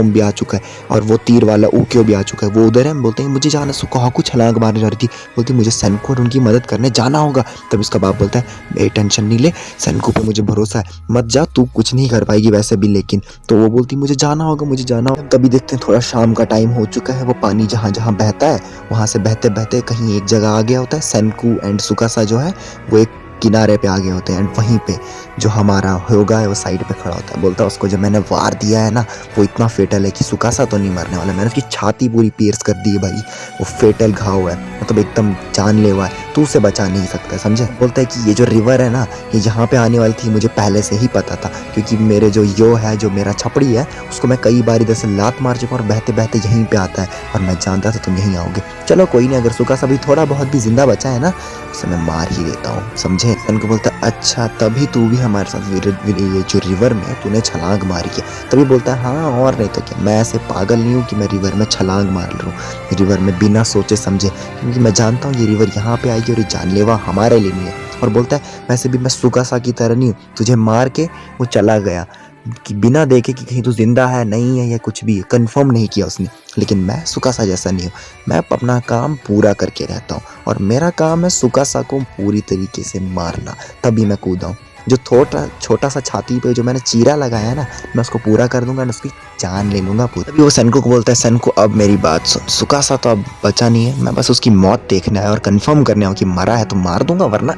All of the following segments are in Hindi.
ओम भी आ चुका है और वो तीर वाला ऊक्यो भी आ चुका है, वो उधर है। बोलते हैं मुझे जाना, सुकाकू छलांग मारने जा रही थी, बोलती मुझे सेनको और उनकी मदद करने जाना होगा। तब उसका बाप बोलता है टेंशन नहीं ले, सेनको पे मुझे भरोसा है, मत जा, तू कुछ नहीं कर पाएगी वैसे भी। लेकिन तो वो बोलती मुझे जाना होगा, मुझे जाना होगा। तभी देखते हैं थोड़ा शाम का टाइम हो चुका है, वो पानी जहाँ जहाँ बहता है वहाँ से बहते बहते कहीं एक जगह आ गया होता है। सेनको एंड सुकासा जो है वो एक किनारे पे आ गए होते हैं एंड वहीं पे जो हमारा होगा है वो साइड पे खड़ा होता है। बोलता है उसको जो मैंने वार दिया है ना वो इतना फेटल है कि सुकासा तो नहीं मरने वाला, मैंने उसकी छाती पूरी पियर्स कर दी है भाई, वो फेटल घाव है, मतलब एकदम जानलेवा है, तू उसे बचा नहीं सकता, समझे। बोलता है कि ये जो रिवर है ना ये जहाँ पे आने वाली थी मुझे पहले से ही पता था, क्योंकि मेरे जो यो है, जो मेरा छपड़ी है, उसको मैं कई बार इधर से लात मार चुका और बहते बहते यहीं पे आता है और मैं जानता था तुम यहीं आओगे। चलो कोई नहीं, अगर सुकासा भी थोड़ा बहुत भी जिंदा बचा है ना उसे मैं मार ही देता हूँ, समझे। उनको बोलता अच्छा तभी तू भी हमारे साथ ये जो रिवर में तूने छलांग मारी है। तभी बोलता है हाँ और नहीं तो क्या, मैं ऐसे पागल नहीं हूँ कि मैं रिवर में छलांग मार लूँ, रिवर में बिना सोचे समझे, क्योंकि मैं जानता हूँ ये रिवर यहाँ पे आएगी और ये जानलेवा हमारे लिए नहीं है। और बोलता है वैसे भी मैं सुकासा की तरह नहीं हूँ, तुझे मार के वो चला गया कि बिना देखे कि कहीं तू जिंदा है नहीं है या कुछ भी, कंफर्म नहीं किया उसने। लेकिन मैं सुकासा जैसा नहीं हूँ, मैं अपना काम पूरा करके रहता हूँ और मेरा काम है सुकासा को पूरी तरीके से मारना, तभी मैं कूदा हूँ। जो छोटा सा छाती पे जो मैंने चीरा लगाया है ना मैं उसको पूरा कर दूंगा और उसकी जान ले लूंगा पूरी। तभी वो सेनको को बोलता है सेनको अब मेरी बात सुन, सुकासा तो अब बचा नहीं है, मैं बस उसकी मौत देखना है और कंफर्म करना है कि मरा है तो मार दूंगा वरना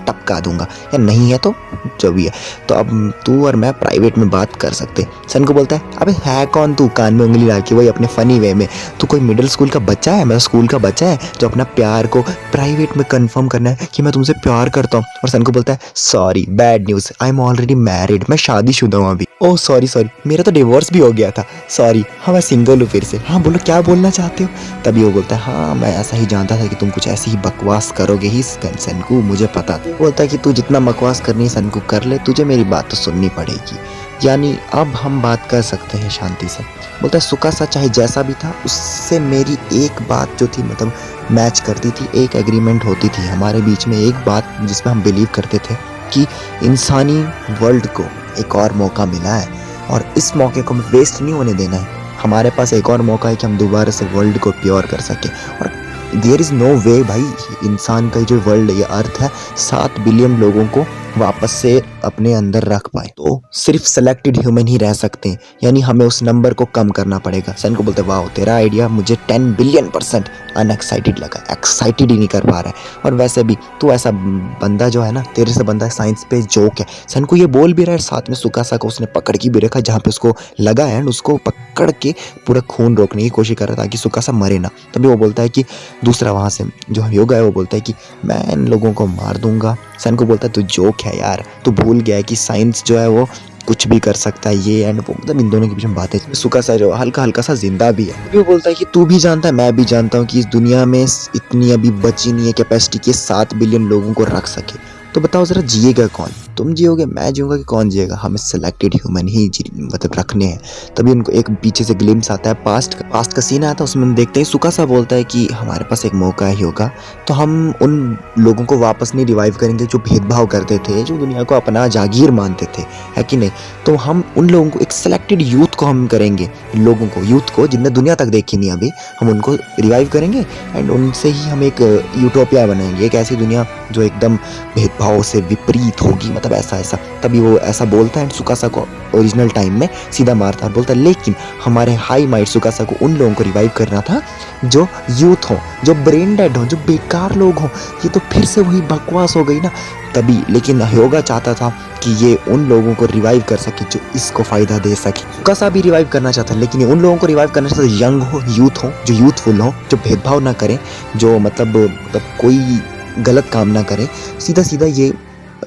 टपका दूंगा, या नहीं है तो जो भी है। तो अब तू और मैं प्राइवेट में बात कर सकते। सेनको बोलता है अबे है कौन तू, कान में उंगली डाल के वही अपने फनी वे में, तू कोई मिडिल स्कूल का बच्चा है, मैं स्कूल का बच्चा है जो अपना प्यार को प्राइवेट में कंफर्म करना है कि मैं तुमसे प्यार करता हूँ। और सेनको बोलता है sorry bad news, I am already married, मैं शादीशुदा हूँ अभी। ओह सॉरी मेरा तो डिवोर्स भी हो गया था, सॉरी हाँ मैं सिंगल हूँ फिर से। हाँ बोलो क्या बोलना चाहते हो। तभी वो बोलता है हाँ मैं ऐसा ही जानता था कि तुम कुछ ऐसी ही बकवास करोगे ही सेनको, मुझे पता था। बोलता है कि तू जितना बकवास करनी है सेनको कर ले, तुझे मेरी बात तो सुननी पड़ेगी, यानी अब हम बात कर सकते हैं शांति से। बोलता है सुकासा चाहे जैसा भी था उससे मेरी एक बात जो थी मतलब मैच करती थी, एक एग्रीमेंट होती थी हमारे बीच में, एक बात जिसमें हम बिलीव करते थे कि इंसानी वर्ल्ड को एक और मौका मिला है और इस मौके को हमें वेस्ट नहीं होने देना है। हमारे पास एक और मौका है कि हम दोबारा से वर्ल्ड को प्योर कर सके और देयर इज़ नो वे भाई, इंसान का जो वर्ल्ड ये अर्थ है 7 बिलियन लोगों को वापस से अपने अंदर रख पाए तो सिर्फ सेलेक्टेड ह्यूमन ही रह सकते हैं, यानी हमें उस नंबर को कम करना पड़ेगा। सेनको बोलते वाह तेरा आइडिया मुझे 10 बिलियन% अनएक्साइटेड लगा, एक्साइटेड ही नहीं कर पा रहा है। और वैसे भी तू ऐसा बंदा जो है ना, तेरे से बंदा साइंस पे जोक है। सेनको ये बोल भी रहा है, साथ में सुकासा को उसने पकड़ के भी रखा जहाँ पे उसको लगा है, उसको पकड़ के पूरा खून रोकने की कोशिश कर रहा था कि सुकासा मरे ना। तभी वो बोलता है कि दूसरा वहाँ से जो योगा है वो बोलता है कि मैं इन लोगों को मार दूंगा। सेनको बोलता है तू जोक है यार, तू भूल गया है कि साइंस जो है वो कुछ भी कर सकता है ये एंड वो, मतलब इन दोनों के बीच में बातें। सुकासा जो हल्का हल्का सा जिंदा भी है। वो बोलता है कि तू भी जानता है मैं भी जानता हूँ कि इस दुनिया में इतनी अभी बची नहीं है कैपेसिटी के 7 बिलियन लोगों को रख सके, तो बताओ जरा जिएगा कौन, तुम जियोगे मैं जीऊँगा कि कौन जिएगा। हमें सेलेक्टेड ह्यूमन ही मतलब रखने हैं। तभी उनको एक पीछे से ग्लिम्स आता है पास्ट का सीन आता है, उसमें देखते हैं सुकासा बोलता है कि हमारे पास एक मौका ही होगा तो हम उन लोगों को वापस नहीं रिवाइव करेंगे जो भेदभाव करते थे, जो दुनिया को अपना जागीर मानते थे, है कि नहीं। तो हम उन लोगों को एक सेलेक्टेड यूथ को हम करेंगे, लोगों को यूथ को जिनने दुनिया तक देखी नहीं अभी, हम उनको रिवाइव करेंगे एंड उनसे ही हम एक यूटोपिया बनाएंगे, एक ऐसी दुनिया जो एकदम भेदभाव से विपरीत होगी, मतलब ऐसा। तभी वो ऐसा बोलता है एंड सुकासा को ओरिजिनल टाइम में सीधा मारता है, बोलता है लेकिन हमारे हाई माइंड सुकासा को उन लोगों को रिवाइव करना था जो यूथ हो, जो ब्रेन डेड हो, जो बेकार लोग हो। ये तो फिर से वही बकवास हो गई ना। तभी लेकिन ह्योगा चाहता था कि ये उन लोगों को रिवाइव कर सके जो इसको फायदा दे सके। सुकासा भी रिवाइव करना चाहता है लेकिन ये उन लोगों को रिवाइव करना चाहता है यंग हो, यूथ हो, जो यूथफुल हो, जो भेदभाव ना करें, जो मतलब कोई गलत काम ना करें। सीधा ये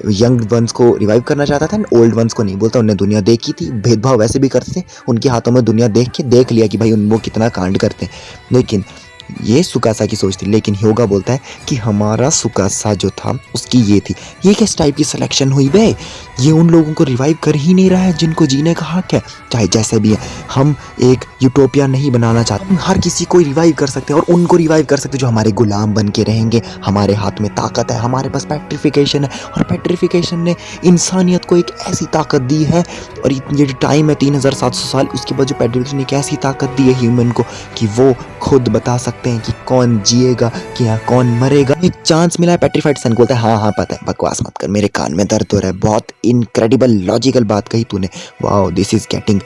यंग वंस को रिवाइव करना चाहता था, ओल्ड वंस को नहीं। बोलता उन्हें दुनिया देखी थी, भेदभाव वैसे भी करते थे, उनके हाथों में दुनिया देख लिया कि भाई वो कितना कांड करते हैं, लेकिन ये सुकासा की सोच थी, लेकिन ह्योगा बोलता है कि हमारा सुकासा जो था उसकी ये थी। ये किस टाइप की सिलेक्शन हुई बे? ये उन लोगों को रिवाइव कर ही नहीं रहा है जिनको जीने का हक है, चाहे जैसे भी है। हम एक यूटोपिया नहीं बनाना चाहते, हम हर किसी को रिवाइव कर सकते हैं और उनको रिवाइव कर सकते हैं जो हमारे गुलाम बन के रहेंगे। हमारे हाथ में ताकत है, हमारे पास पेट्रिफिकेशन है, और पेट्रिफिकेशन ने इंसानियत को एक ऐसी ताकत दी है। और ये जो टाइम है 3700 साल, उसके बाद जो पेट्रिफिकेशन ने एक ऐसी ताकत दी है ह्यूमन को कि वो खुद बता सकते हैं कि कौन जिएगा कि या कौन मरेगा। एक चांस मिला है। पेट्रीफाइड सन बोलता है हाँ हाँ पता है, बकवास मत कर, मेरे कान में दर्द हो रहा है। बहुत इनक्रेडिबल लॉजिकल बात कही तूने, wow this is getting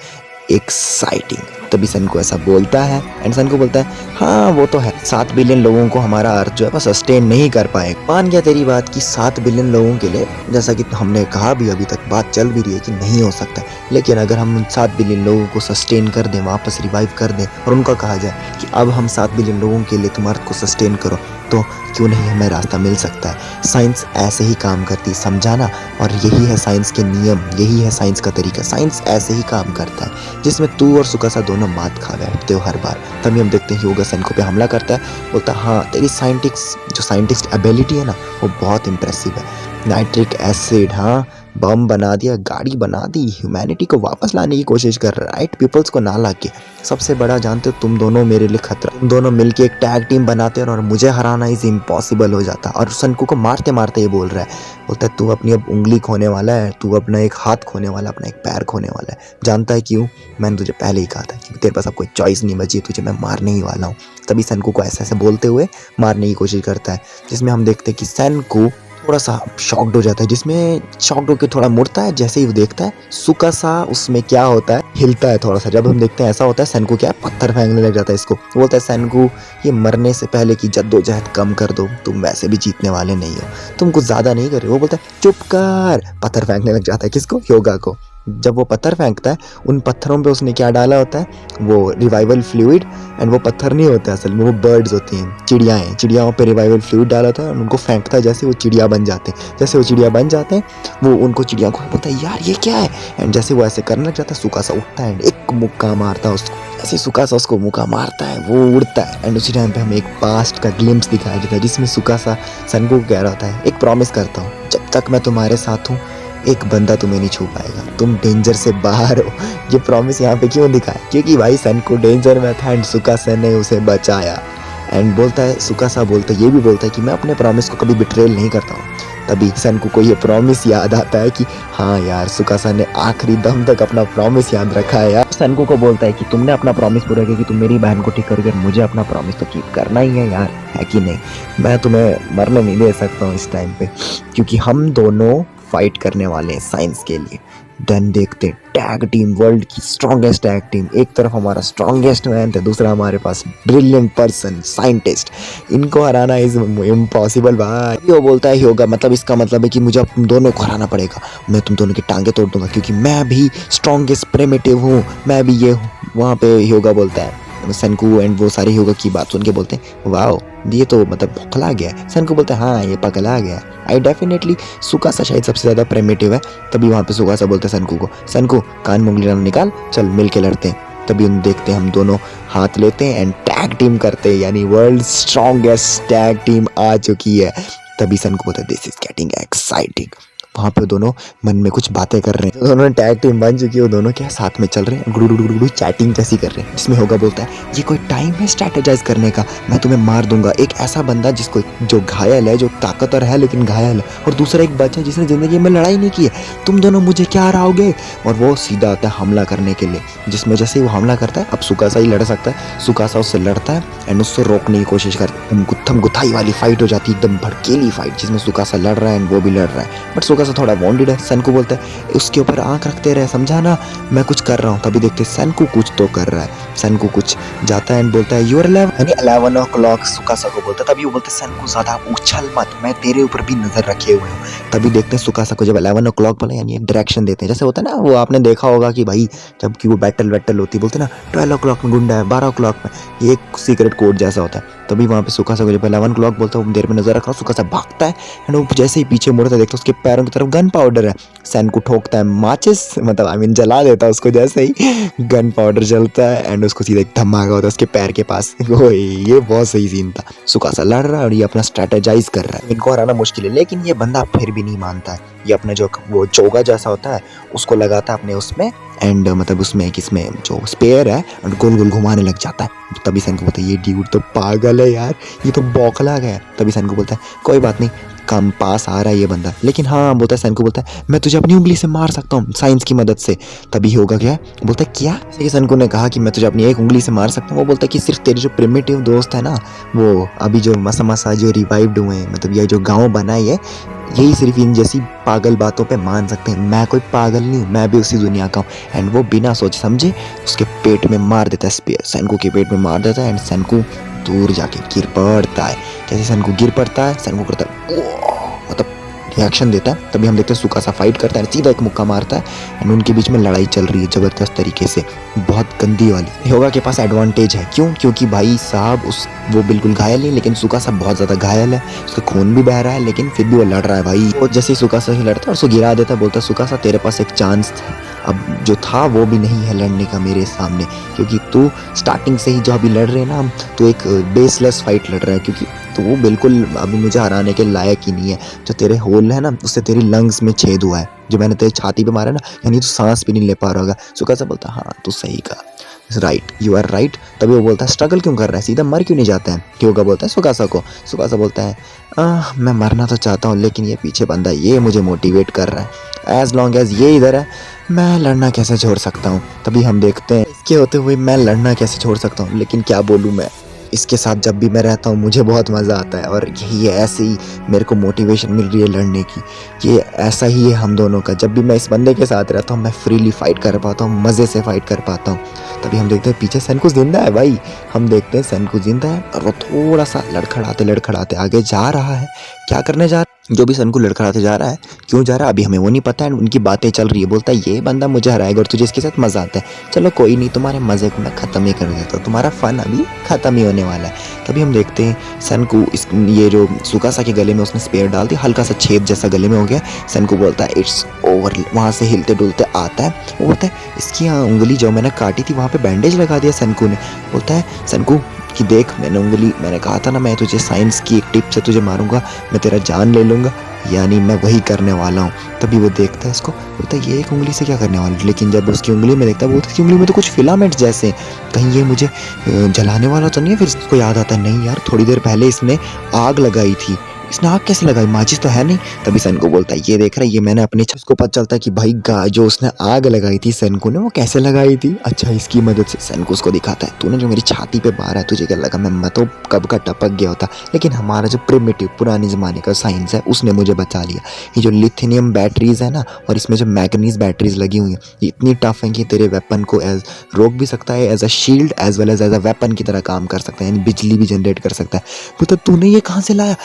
exciting. तभी सन को ऐसा बोलता है एंड सन को बोलता है हाँ वो तो है, 7 बिलियन लोगों को हमारा अर्थ जो है वो सस्टेन नहीं कर पाए। मान गया तेरी बात कि 7 बिलियन लोगों के लिए, जैसा कि हमने कहा भी अभी तक बात चल भी रही है कि नहीं हो सकता, लेकिन अगर हम उन 7 बिलियन लोगों को सस्टेन कर दें, वापस रिवाइव कर दें और उनका कहा जाए कि अब हम 7 बिलियन लोगों के लिए तुम अर्थ को सस्टेन करो, तो क्यों नहीं हमें रास्ता मिल सकता है। साइंस ऐसे ही काम करती, समझाना, और यही है साइंस के नियम, यही है साइंस का तरीका। साइंस ऐसे ही काम करता है जिसमें तू और सुकासा दोनों मात खा बैठते हो हर बार। तभी हम देखते हैं ह्योगा सेनको पे हमला करता है, बोलता है हाँ तेरी साइंटिस्ट एबिलिटी है ना वो बहुत इंप्रेसिव है। नाइट्रिक एसिड, हाँ बम बना दिया, गाड़ी बना दी, ह्यूमैनिटी को वापस लाने की कोशिश कर रहा है, राइट पीपल्स को ना लाके। सबसे बड़ा जानते हो तुम दोनों मेरे लिए खतरा, तुम दोनों मिलके एक टैग टीम बनाते हो और मुझे हराना इज इम्पॉसिबल हो जाता। और सनको को मारते मारते ये बोल रहा है, बोलता है तू अपनी अब उंगली खोने वाला है, तू अपना एक हाथ खोने वाला है, अपना एक पैर खोने वाला है। जानता है क्यों? मैंने तुझे पहले ही कहा था कि तेरे पास अब कोई चॉइस नहीं बची, तुझे मैं मारने ही वाला हूँ। तभी सनको को ऐसे ऐसे बोलते हुए मारने की कोशिश करता है, जिसमें हम देखते हैं कि सनको थोड़ा सा शॉक्ड हो जाता है, जिसमें शॉक्ड होकर थोड़ा मुड़ता है। जैसे ही वो देखता है सुकासा, उसमें क्या होता है, हिलता है थोड़ा सा। जब हम देखते हैं ऐसा होता है, सनको क्या है, पत्थर फेंकने लग जाता है इसको। वो बोलता है सनको ये मरने से पहले की जद्दोजहद कम कर दो, तुम वैसे भी जीतने वाले नहीं हो, तुम कुछ ज्यादा नहीं कर रहे हो। वो बोलता है चुप कर, पत्थर फेंकने लग जाता है किसको, ह्योगा को। जब वो पत्थर फेंकता है, उन पत्थरों पे उसने क्या डाला होता है, वो रिवाइवल फ्लूइड। एंड वो पत्थर नहीं होता असल में, वो बर्ड्स होती हैं, चिड़िया हैं, चिड़ियाओं पे रिवाइवल फ्लूइड डाला होता है और उनको फेंकता है, जैसे वो चिड़िया बन जाते हैं। जैसे वो चिड़िया बन जाते हैं, वो उनको चिड़िया को बोलता है यार ये क्या है। एंड जैसे वो ऐसे करने लग जाता है, सुकासा उठता है एंड एक मुक्का मारता है उसको। जैसे सुकासा उसको मुक्का मारता है, वो उड़ता है। एंड उसी टाइम पे हमें एक पास्ट का ग्लिम्स दिखाया जाता है, जिसमें सुकासा सनको को कह रहा होता है एक प्रॉमिस करता हूँ, जब तक मैं तुम्हारे साथ हूँ एक बंदा तुम्हें नहीं छू पाएगा, तुम डेंजर से बाहर हो। ये प्रॉमिस यहाँ पे क्यों दिखाया? क्योंकि भाई सनको डेंजर में था एंड सुकासा ने उसे बचाया। एंड बोलता है, सुकासा बोलता है, ये भी बोलता है कि मैं अपने प्रॉमिस को कभी बिट्रेल नहीं करता हूँ। तभी सनको को ये प्रॉमिस याद आता है कि हाँ यार सुकासा ने आखिरी दम तक अपना प्रॉमिस याद रखा है यार। सनको को बोलता है कि तुमने अपना प्रॉमिस पूरा किया कि तुम मेरी बहन को ठीक करोगे, मुझे अपना प्रॉमिस तो कीप करना ही है यार, है कि नहीं। मैं तुम्हें मरने नहीं दे सकता हूँ इस टाइम पे, क्योंकि हम दोनों फाइट करने वाले हैं साइंस के लिए। देन देखते हैं टैग टीम, वर्ल्ड की स्ट्रॉन्गेस्ट टैग टीम। एक तरफ हमारा स्ट्रॉन्गेस्ट मैन था, दूसरा हमारे पास ब्रिलियंट पर्सन, साइंटिस्ट। इनको हराना इज इम्पॉसिबल भाई। वो बोलता है ह्योगा, मतलब इसका मतलब है कि मुझे अब तुम दोनों को हराना पड़ेगा, मैं तुम दोनों की टांगे तोड़ दूंगा, क्योंकि मैं भी स्ट्रॉन्गेस्ट प्रिमिटिव हूँ, मैं भी ये हूँ। वहाँ पे ह्योगा बोलता है, सनको एंड वो सारे ह्योगा की बात सुन के बोलते हैं वाओ ये तो मतलब बौखला गया है। सनको बोलता है हाँ ये पगला गया। आई डेफिनेटली सुकासा शायद सबसे ज़्यादा प्रिमिटिव है। तभी वहाँ पे सुकासा बोलते हैं सनको को, सनको कान मुंगली निकाल, चल मिल के लड़ते हैं। तभी उन देखते हैं हम दोनों हाथ लेते हैं एंड टैग टीम करते हैं, यानी वर्ल्ड स्ट्रॉन्गेस्ट टैग टीम आ चुकी है। तभी सनको बोलता है दिस इज गेटिंग एक्साइटिंग। वहाँ पे दोनों मन में कुछ बातें कर रहे हैं, दोनों टैग टीम बन चुकी है, वो दोनों क्या साथ में चल रहे हैं, गुडू चैटिंग जैसी कर रहे हैं। जिसमें होगा बोलता है ये कोई टाइम है स्ट्रैटेजाइज करने का, मैं तुम्हें मार दूंगा। एक ऐसा बंदा जिसको जो घायल है, जो ताकतवर है लेकिन घायल है, और दूसरा एक बच्चा जिसने जिंदगी में लड़ाई नहीं की है, तुम दोनों मुझे क्या हराओगे। और वो सीधा आता है हमला करने के लिए, जिसमें जैसे ही वो हमला करता है, अब सुकासा ही लड़ सकता है, सुकासा उससे लड़ता है एंड उससे रोकने की कोशिश करता है। गुत्थम गुथाई वाली फाइट हो जाती है, एकदम भड़केली फाइट, जिसमें सुकासा लड़ रहा है एंड वो भी लड़ रहा है। बट सुकासा थोड़ा वॉन्डेड है। सनको बोलता है उसके ऊपर आंख रखते रहे, समझा ना, मैं कुछ कर रहा हूँ। तभी देखते सनको कुछ तो कर रहा है। सनको कुछ जाता है एंड बोलता है यूर 11 o'clock सुकासा को बोलता है। तभी वो बोलते हैं सनको ज्यादा उछल मत, मैं तेरे ऊपर भी नजर रखे हुए हूँ। तभी देखते हैं सुकासा को जब 11 o'clock बोले, यानी डायरेक्शन देते हैं, जैसे होता है ना, वो आपने देखा होगा कि भाई जब कि वो बैटल होती है, बोलते हैं ना 12 o'clock में गुंडा है, 12 o'clock में, ये एक सीक्रेट कोड जैसा होता है। तभी वहाँ पे सुकासा को जब 11 o'clock बोलता है, वो देर में नजर रखा, सुकासा भागता है एंड वो जैसे ही पीछे मुड़ता है, देखता है उसके पैरों की तरफ गन पाउडर है। सैनको ठोकता है माचिस, मतलब आई मीन जला देता है उसको, जैसे ही गन पाउडर जलता है एंड उसको सीधा एक धमाका होता है उसके पैर के पास। ओए ये बहुत सही सीन था। सुकासा लड़ रहा है और ये अपना स्ट्रेटेजाइज कर रहा है। इनको हराना मुश्किल है लेकिन ये बंदा फिर भी नहीं मानता है। ये अपना जो वो चोगा जैसा होता है उसको लगाता है अपने उसमें एंड मतलब उसमें किसमें जो स्पेयर है और गोल गोल घुमाने लग जाता है। तभी सैनको बोलता है ये ड्यूड तो पागल है यार, ये तो बौखला गया। तभी सैनको बोलता है कोई बात नहीं, कम पास आ रहा है ये बंदा, लेकिन हाँ बोलता है सैनको बोलता है मैं तुझे अपनी उंगली से मार सकता हूँ साइंस की मदद से। तभी होगा क्या, बोलता है क्या, जैसे कि सैनको ने कहा कि मैं तुझे अपनी एक उंगली से मार सकता हूँ, वो बोलता है कि सिर्फ तेरे जो प्रिमिटिव दोस्त है ना, वो अभी जो मसा मसा जो रिवाइव्ड हुए हैं, मतलब ये जो गाँव बना है यही सिर्फ इन जैसी पागल बातों पे मान सकते हैं। मैं कोई पागल नहीं हूँ, मैं भी उसी दुनिया का हूँ। एंड वो बिना सोचे समझे उसके पेट में मार देता है स्पेयर, सैनको के पेट में मार देता है एंड सैनको दूर जाके गिर पड़ता है। जैसे सैनको गिर पड़ता है सैनको करता है मतलब रिएक्शन देता है। तभी हम देखते हैं सुकासा फाइट करता है, सीधा एक मुक्का मारता है एंड उनके बीच में लड़ाई चल रही है जबरदस्त तरीके से, बहुत गंदी वाली। योगा के पास एडवांटेज है, क्यों, क्योंकि भाई साहब वो बिल्कुल घायल है लेकिन सुकासा बहुत ज़्यादा घायल है, उसका खून भी बह रहा है लेकिन फिर भी वो लड़ रहा है भाई। वो जैसे ही सुकासा ही लड़ता है और उसको गिरा देता है, बोलता है सुकासा तेरे पास एक चांस था, अब जो था वो भी नहीं है लड़ने का मेरे सामने, क्योंकि तू स्टार्टिंग से ही जो अभी लड़ रहे हैं ना हम, तो एक बेसलेस फाइट लड़ रहा है, क्योंकि तो वो बिल्कुल अभी मुझे हराने के लायक ही नहीं है। जो तेरे होल है ना उससे तेरी लंग्स में छेद हुआ है, जो मैंने तेरे छाती पे मारा ना, यानी तू सांस भी नहीं ले पा रहा होगा। सुकासा बोलता हाँ तू सही कहा, राइट यू आर राइट। तभी वो बोलता है स्ट्रगल क्यों कर रहा है, सीधा मर क्यों नहीं जाता है। क्यों बोलता है सुकासा को। सुकासा बोलता है मैं मरना तो चाहता हूँ लेकिन ये पीछे बंदा ये मुझे मोटिवेट कर रहा है, एज लॉन्ग एज ये इधर है मैं लड़ना कैसे छोड़ सकता हूँ। तभी हम देखते हैं इसके होते हुए मैं लड़ना कैसे छोड़ सकता हूँ, लेकिन क्या बोलूँ मैं, इसके साथ जब भी मैं रहता हूँ मुझे बहुत मज़ा आता है और यही है, ऐसे ही मेरे को मोटिवेशन मिल रही है लड़ने की। ये ऐसा ही है हम दोनों का, जब भी मैं इस बंदे के साथ रहता हूँ मैं फ्रीली फाइट कर पाता हूँ, मज़े से फाइट कर पाता हूँ। तभी हम देखते हैं पीछे सैनको जिंदा है भाई, हम देखते हैं सैनको जिंदा है और वो थोड़ा सा लड़खड़ाते आगे जा रहा है। क्या करने जा रहा है, जो भी सैनको लड़खड़ाते जा रहा है, क्यों जा रहा है अभी हमें वो नहीं पता है। उनकी बातें चल रही है, बोलता है ये बंदा मुझे हराएगा और तुझे इसके साथ मज़ा आता है, चलो कोई नहीं तुम्हारे मज़े को मैं ख़त्म ही कर देता हूँ, तुम्हारा फ़न अभी ख़त्म ही होने वाला है। तभी हम देखते हैं सैनको इस ये जो सुकासा के गले में उसने स्पेयर डाल दी, हल्का सा छेद जैसा गले में हो गया। सैनको बोलता है इट्स ओवर, वहाँ से हिलते डुलते आता है, वो बोलता है इसकी उंगली जो मैंने काटी थी वहाँ पे बैंडेज लगा दिया सैनको ने। बोलता है सैनको कि देख मैंने कहा था ना मैं तुझे साइंस की एक टिप से तुझे मारूंगा, मैं तेरा जान ले लूँगा, यानी मैं वही करने वाला हूँ। तभी वो देखता है इसको, बोलता है ये एक उंगली से क्या करने वाला, लेकिन जब उसकी उंगली में देखता है वो उसकी उंगली में तो कुछ फिलामेंट जैसे, कहीं ये मुझे जलाने वाला तो नहीं है। फिर इसको याद आता है नहीं यार थोड़ी देर पहले इसने आग लगाई थी, इसने आग कैसे लगाई, माचिस तो है नहीं। तभी सैनको बोलता है ये देख रहा है, ये मैंने अपने उसको पता चलता है कि भाई जो उसने आग लगाई थी सैनको ने वो कैसे लगाई थी, अच्छा इसकी मदद से। सैनको उसको दिखाता है तूने जो मेरी छाती पे मारा है तुझे क्या लगा मैं तो कब का टपक गया होता, लेकिन हमारा जो प्रिमिटिव पुराने ज़माने का साइंस है उसने मुझे बचा लिया। ये जो लिथियम बैटरीज है ना और इसमें जो मैग्नीज बैटरीज लगी हुई हैं ये इतनी टफ है कि तेरे वेपन को एज रोक भी सकता है, as a shield as well as a weapon की तरह काम कर सकता है, यानी बिजली भी जनरेट कर सकता है। बोलता तूने ये कहाँ से लाया,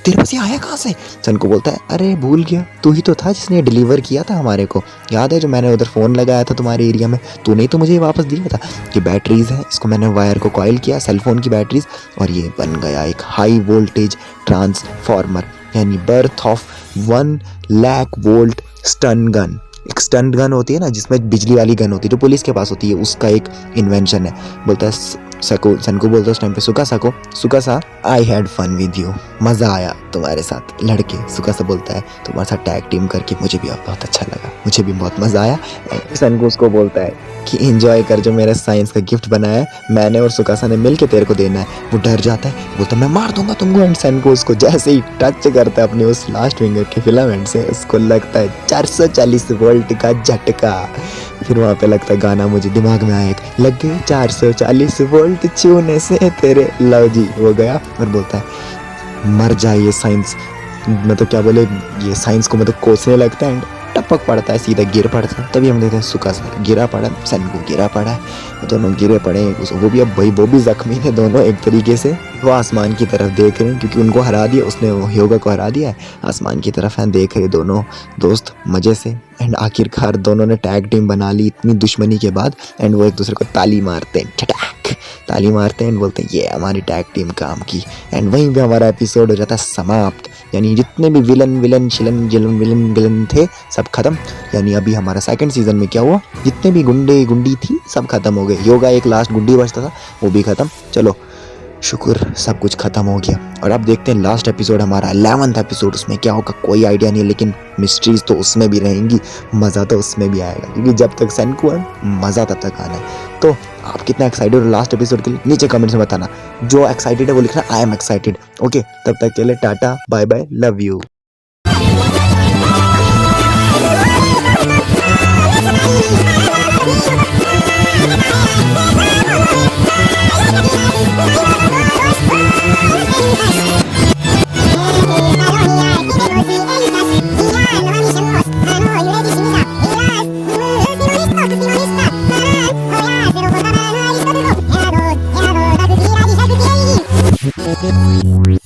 तेरे पास ये आया कहाँ से। सैनको बोलता है अरे भूल गया, तू ही तो था जिसने डिलीवर किया था हमारे को, याद है जो मैंने उधर फ़ोन लगाया था तुम्हारे एरिया में, तूने ही तो मुझे वापस दिया था। ये बैटरीज है, इसको मैंने वायर को कॉइल किया सेलफोन की बैटरीज और ये बन गया एक हाई वोल्टेज ट्रांसफार्मर, यानी worth of 1 lakh volt stun gun. एक स्टन गन होती है ना जिसमें बिजली वाली गन होती है जो पुलिस के पास होती है, उसका एक इन्वेंशन है। बोलता है सैनको बोलता है उस टाइम पे सुकासा I had fun with you, मज़ा आया तुम्हारे साथ लड़के। सुकासा बोलता है तुम्हारे साथ टैग टीम करके मुझे भी बहुत अच्छा लगा, मुझे भी बहुत मज़ा आया। सैनको उसको बोलता है कि एंजॉय कर जो मेरे साइंस का गिफ्ट बनाया है मैंने और सुकासा ने मिल के तेरे को देना है। वो डर जाता है, बोलता मैं मार दूंगा तुमको। एंड सैनको उसको जैसे ही टच करता है अपने उस लास्ट फिंगर के फिलामेंट से, उसको लगता है 440 वोल्ट का झटका। फिर वहाँ पे लगता है गाना मुझे दिमाग में आया, लग गए 440 वोल्ट छूने से तेरे, लो जी हो गया। और बोलता है मर जाए ये साइंस, मतलब क्या बोले ये साइंस को मतलब कोसने लगता है, टपक पड़ता है, सीधा गिर पड़ता है। तभी हम देखते हैं सुकासा गिरा पड़ा, सैनको गिरा पड़ा है, दोनों गिरे पड़े वो भी, अब भाई वो भी जख्मी है दोनों एक तरीके से। वो आसमान की तरफ देख रहे हैं क्योंकि उनको हरा दिया उसने, वो योगा को हरा दिया है, आसमान की तरफ हैं देख रहे दोनों दोस्त मज़े से। एंड आखिरकार दोनों ने टैग टीम बना ली इतनी दुश्मनी के बाद, एंड वो एक दूसरे को ताली मारते हैं, छटाक ताली मारते हैं एंड बोलते हैं ये हमारी टैग टीम काम की। एंड वहीं पे हमारा एपिसोड हो जाता है समाप्त। यानी जितने भी विलन विलन शिलन जिलन विलन विलन थे सब खत्म। यानी अभी हमारा सेकंड सीजन में क्या हुआ, जितने भी गुंडे गुंडी थी सब खत्म हो गए। योगा एक लास्ट गुंडी बचता था वो भी खत्म। चलो शुक्र सब कुछ खत्म हो गया। और अब देखते हैं लास्ट एपिसोड हमारा 11th एपिसोड, उसमें क्या होगा कोई आइडिया नहीं, लेकिन मिस्ट्रीज तो उसमें भी रहेंगी, मज़ा तो उसमें भी आएगा क्योंकि जब तक सेंकू है मज़ा तब तक आना है। तो आप कितना एक्साइटेड हो लास्ट एपिसोड के लिए नीचे कमेंट्स में बताना। जो एक्साइटेड है वो लिखना आई एम एक्साइटेड। ओके तब तक के लिए tata bye bye love you. Thank you.